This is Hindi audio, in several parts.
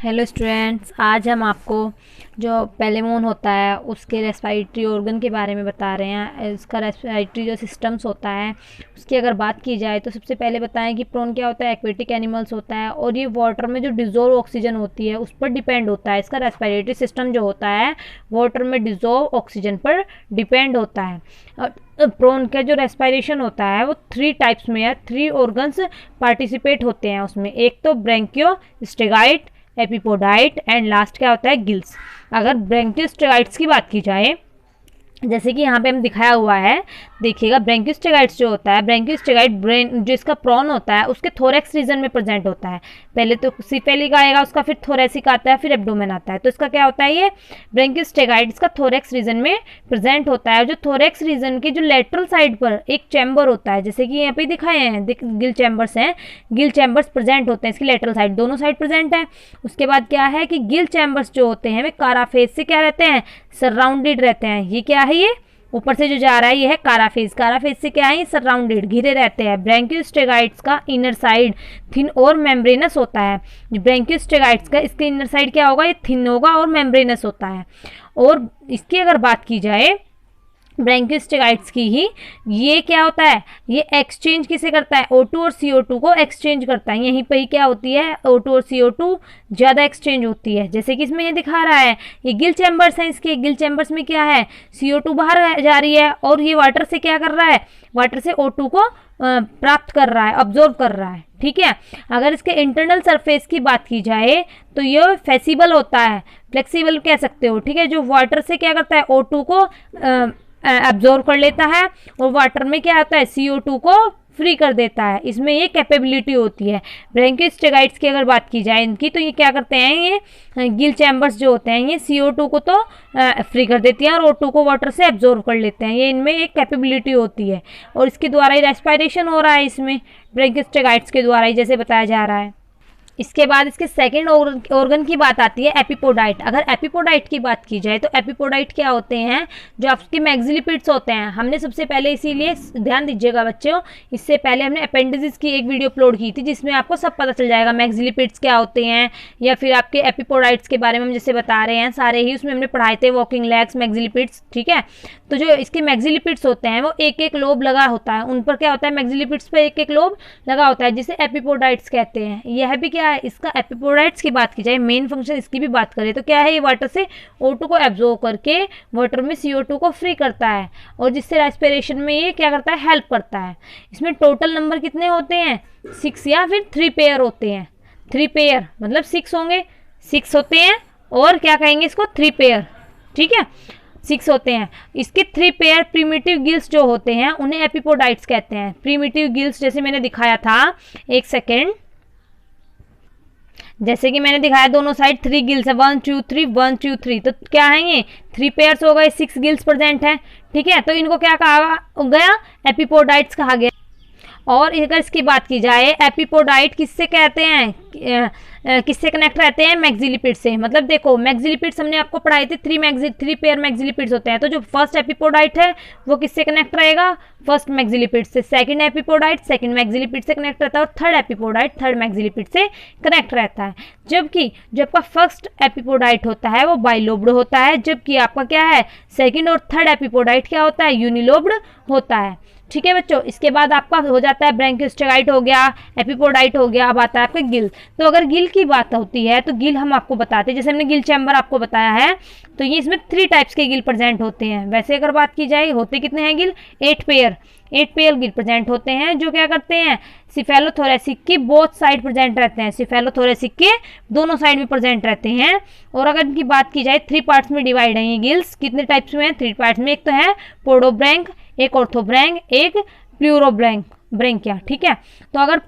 हेलो स्टूडेंट्स, आज हम आपको जो पेलेमोन होता है उसके रेस्पिरेटरी ऑर्गन के बारे में बता रहे हैं। इसका रेस्पिरेटरी जो सिस्टम्स होता है उसकी अगर बात की जाए तो सबसे पहले बताएं कि प्रोन क्या होता है। एक्वेटिक एनिमल्स होता है और ये वाटर में जो डिजोल्व ऑक्सीजन होती है उस पर डिपेंड होता है। इसका रेस्पिरेटरी सिस्टम जो होता है वाटर में डिजोल्व ऑक्सीजन पर डिपेंड होता है। प्रोन का जो रेस्पिरेशन होता है वो 3 टाइप्स में है। 3 ऑर्गन्स पार्टिसिपेट होते हैं उसमें। एक तो ब्रेंकियोस्टेगाइट, एपिपोडाइट एंड लास्ट क्या होता है, गिल्स। अगर ब्रेंकियोस्टेगाइट्स की बात की जाए, जैसे कि यहाँ पे हम दिखाया हुआ है, देखिएगा ब्रेंकियोस्टेगाइट्स जो होता है, ब्रेंकियोस्टेगाइट ब्रेन जो इसका प्रॉन होता है उसके थोरेक्स रीजन में प्रेजेंट होता है। पहले तो सिफेलिक आएगा, उसका फिर थोरेसिक आता है, फिर एब्डोमेन आता है। तो इसका क्या होता है, ये ब्रेंकियोस्टेगाइट इसका थोरेक्स रीजन में प्रेजेंट होता है। जो थोरेक्स रीजन के जो लेटरल साइड पर एक चैम्बर होता है, जैसे कि यहाँ पे दिखाए हैं गिल चैम्बर्स हैं, गिल चैम्बर्स प्रेजेंट होते हैं इसकी लेटरल साइड, दोनों साइड प्रेजेंट है। उसके बाद क्या है कि गिल चैम्बर्स जो होते हैं वे काराफेज से क्या रहते हैं, सराउंडेड रहते हैं। ये क्या है, ये ऊपर से जो जा रहा है ये है काराफेज। काराफेज से क्या है, ये सराउंडेड घिरे रहते हैं। ब्रेंकियोस्टेगाइट्स का इनर साइड थिन और मेम्ब्रेनस होता है। ब्रेंकियोस्टेगाइट्स का इसके इनर साइड क्या होगा, ये थिन होगा और मेम्ब्रेनस होता है। और इसकी अगर बात की जाए ब्रेंकियोस्टेगाइट्स की ही, ये क्या होता है, ये एक्सचेंज किसे करता है, O2 और CO2 को एक्सचेंज करता है। यहीं पर ही क्या होती है, O2 और CO2 ज़्यादा एक्सचेंज होती है। जैसे कि इसमें ये दिखा रहा है, ये गिल चैम्बर्स हैं, इसके गिल चैम्बर्स में क्या है, CO2 बाहर जा रही है और ये वाटर से क्या कर रहा है, वाटर से O2 को प्राप्त कर रहा है, ऑब्जॉर्व कर रहा है। ठीक है। अगर इसके इंटरनल सरफेस की बात की जाए तो ये फेसिबल होता है, फ्लेक्सिबल कह सकते हो। ठीक है। जो वाटर से क्या करता है, O2 को एब्जॉर्व कर लेता है और वाटर में क्या होता है, CO2 को फ्री कर देता है। इसमें ये कैपेबिलिटी होती है। ब्रेंकियोस्टेगाइट्स की अगर बात की जाए इनकी, तो ये क्या करते हैं, ये गिल चैम्बर्स जो होते हैं ये CO2 को तो फ्री कर देती है और O2 को वाटर से एब्जॉर्व कर लेते हैं। ये इनमें एक कैपेबिलिटी होती है और इसके द्वारा ही रेस्पिरेशन हो रहा है इसमें, ब्रेंकियोस्टेगाइट्स के द्वारा ही, जैसे बताया जा रहा है। इसके बाद इसके सेकंड ऑर्गन की बात आती है, एपिपोडाइट। अगर एपिपोडाइट की बात की जाए तो एपिपोडाइट क्या होते हैं, जो आपके मैक्सिलिपिड्स होते हैं। हमने सबसे पहले, इसीलिए ध्यान दीजिएगा बच्चों, इससे पहले हमने अपेंडिसेस की एक वीडियो अपलोड की थी जिसमें आपको सब पता चल जाएगा मैक्सिलिपिड्स क्या होते हैं, या फिर आपके एपिपोडाइट्स के बारे में हम जैसे बता रहे हैं सारे ही, उसमें हमने पढ़ाए थे वॉकिंग लेग्स, मैक्सिलिपिड्स। ठीक है। तो जो इसके मैक्सिलिपिड्स होते हैं वो एक एक लोब लगा होता है, उन पर क्या होता है, मैक्सिलिपिड्स पर एक एक लोब लगा होता है, जिसे एपिपोडाइट्स कहते हैं। यह भी क्या है, इसका एपिपोडाइट्स की बात की जाए, मेन फंक्शन इसकी भी बात करें तो क्या है, ये वाटर से O2 को एब्जॉर्ब करके वाटर में CO2 को फ्री करता है और जिससे रेस्पिरेशन में ये क्या करता है, हेल्प करता है। इसमें टोटल नंबर कितने होते हैं, 6 या फिर 3 पेयर होते हैं। 3 पेयर मतलब 6 होंगे, 6 होते हैं और क्या कहेंगे इसको, 3 पेयर। ठीक है, 6 होते हैं। इसके 3 पेयर प्रीमिटिव गिल्स जो होते हैं उन्हें एपिपोडाइट्स कहते हैं। प्रीमिटिव गिल्स जैसे मैंने दिखाया था, एक सेकेंड, जैसे कि मैंने दिखाया दोनों साइड 3 गिल्स है, 1 2 3 1 2 3, तो क्या है ये 3 पेयर्स हो गए, 6 गिल्स प्रेजेंट है। ठीक है। तो इनको क्या कहा गया, एपिपोडाइट्स कहा गया। और अगर इसकी बात की जाए, एपिपोडाइट किससे कहते हैं, किससे कनेक्ट रहते हैं, मैक्सिलिपिड से। मतलब देखो, मैक्सिलिपिड्स हमने आपको पढ़ाए थे, 3 पेयर मैक्सिलिपिड्स होते हैं। तो जो फर्स्ट एपिपोडाइट है वो किससे कनेक्ट रहेगा, फर्स्ट मैक्सिलिपिड से। सेकंड एपिपोडाइट सेकंड मैक्सिलिपिड से कनेक्ट रहता है और थर्ड एपिपोडाइट थर्ड मैक्सिलिपिड से कनेक्ट रहता है। जबकि जो आपका फर्स्ट एपिपोडाइट होता है वो बाइलोब्ड होता है, जबकि आपका क्या है, सेकंड और थर्ड एपिपोडाइट क्या होता है, यूनिलोब्ड होता है। ठीक है बच्चों। इसके बाद आपका हो जाता है ब्रेंकियोस्टेगाइट हो गया, एपिपोडाइट हो गया, अब आता है आपका गिल। तो अगर गिल की बात होती है तो गिल हम आपको बताते हैं, जैसे हमने गिल चैम्बर आपको बताया है, तो ये इसमें 3 टाइप्स के गिल प्रेजेंट होते हैं। वैसे अगर बात की जाए होते कितने हैं Gill, 8 pair. 8 pair Gill present होते हैं जो क्या करते हैं, सिफेलोथोरेसिक की बोथ साइड प्रेजेंट रहते हैं, सिफेलोथोरेसिक के दोनों साइड में प्रेजेंट रहते हैं। और अगर इनकी बात की जाए 3 पार्ट्स में डिवाइड है ये गिल्स। कितने टाइप्स में हैं, 3 पार्ट्स में। एक तो है पोडोब्रैंक, एक ऑर्थोब्रैंक, एक प्लूरोब्रैंक ब्रेंकिया। ठीक है। तो अगर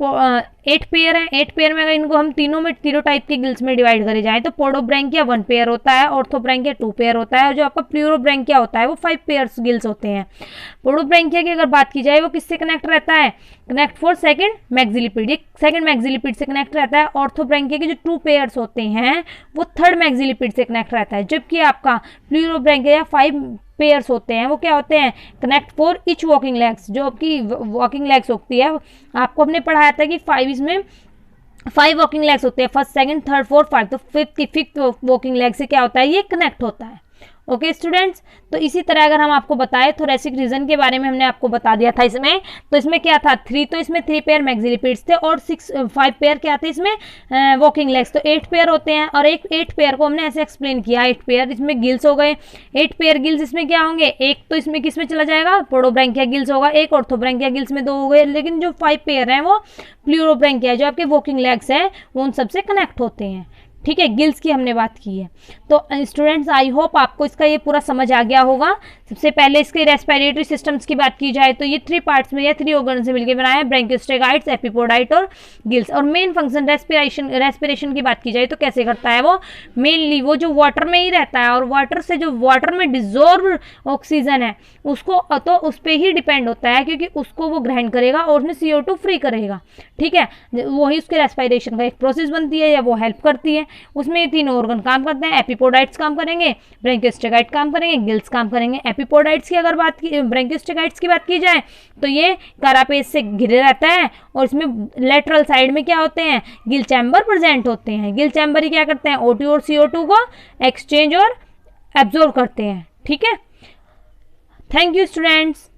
8 पेयर है, 8 पेयर में अगर इनको हम तीनों टाइप के गिल्स में डिवाइड करे जाए तो पोडोब्रैंकिया 1 पेयर होता है, ऑर्थोब्रैंकिया 2 पेयर होता है और जो आपका प्लूरोब्रैंकिया होता है वो 5 पेयर्स गिल्स होते हैं। पोडोब्रैंकिया की अगर बात की जाए वो किससे कनेक्ट रहता है, कनेक्ट फॉर सेकंड मैक्सिलिपिड, ये सेकंड मैक्सिलिपिड से कनेक्ट रहता है। ऑर्थोब्रैंकिया के जो 2 पेयर्स होते हैं वो थर्ड मैक्सिलिपिड से कनेक्ट रहता है, जबकि आपका प्लूरोब्रैंकिया 5 पेयर्स होते हैं वो क्या होते हैं, connect for each walking legs. जो आपकी वॉकिंग लेग्स होती है, आपको हमने पढ़ाया था कि 5 इसमें 5 वॉकिंग लेग्स होते हैं, first second third fourth five, तो फिफ्थ वॉकिंग लेग से क्या होता है, ये कनेक्ट होता है। ओके स्टूडेंट्स, तो इसी तरह अगर हम आपको बताएं थोरेसिक रीजन के बारे में हमने आपको बता दिया था इसमें, तो इसमें क्या था, 3, तो इसमें 3 पेयर मैक्सिलिपिड्स थे और 5 पेयर क्या थे इसमें वॉकिंग लेग्स, तो 8 पेयर होते हैं। और 8 पेयर को हमने ऐसे एक्सप्लेन किया, 8 पेयर इसमें गिल्स हो गए, 8 पेयर गिल्स इसमें क्या होंगे, एक तो इसमें किस में चला जाएगा, पोडोब्रैंकिया गिल्स होगा, एक ऑर्थोब्रैंकिया गिल्स में 2 हो गए, लेकिन जो 5 पेयर हैं वो प्लूरोब्रैंकिया जो आपके वॉकिंग लेग्स हैं वो उन सबसे कनेक्ट होते हैं। ठीक है, गिल्स की हमने बात की है। तो स्टूडेंट्स आई होप आपको इसका ये पूरा समझ आ गया होगा। सबसे पहले इसके रेस्पिरेटरी सिस्टम्स की बात की जाए तो ये 3 पार्ट्स में या 3 ऑर्गन से मिलकर बनाया है, ब्रैंकियोस्टेगाइट्स, एपिपोडाइट और गिल्स। और मेन फंक्शन रेस्पिरेशन की बात की जाए तो कैसे करता है वो, मेनली वो जो वाटर में ही रहता है और वाटर से जो वाटर में डिजोल्व ऑक्सीजन है उसको तो उस पर ही डिपेंड होता है, क्योंकि उसको वो ग्रहण करेगा और उसमें CO2 फ्री करेगा। ठीक है, वही उसके रेस्पिरेशन का एक प्रोसेस बनती है या वो हेल्प करती है। उसमें ये 3 ऑर्गन काम करते हैं, एपिपोडाइट्स काम करेंगे, ब्रैंकियोस्टेगाइट काम करेंगे, गिल्स काम करेंगे। एपिपोडाइट्स की अगर बात की, ब्रैंकियोस्टेगाइट्स की बात की जाए तो ये कारापेज से घिरे रहता है और इसमें लेटरल साइड में क्या होते हैं, गिल चैम्बर प्रेजेंट होते हैं। गिल चैम्बर ही क्या करते हैं, O2 और CO2 को एक्सचेंज और एब्जॉर्ब करते हैं। ठीक है, थैंक यू स्टूडेंट्स।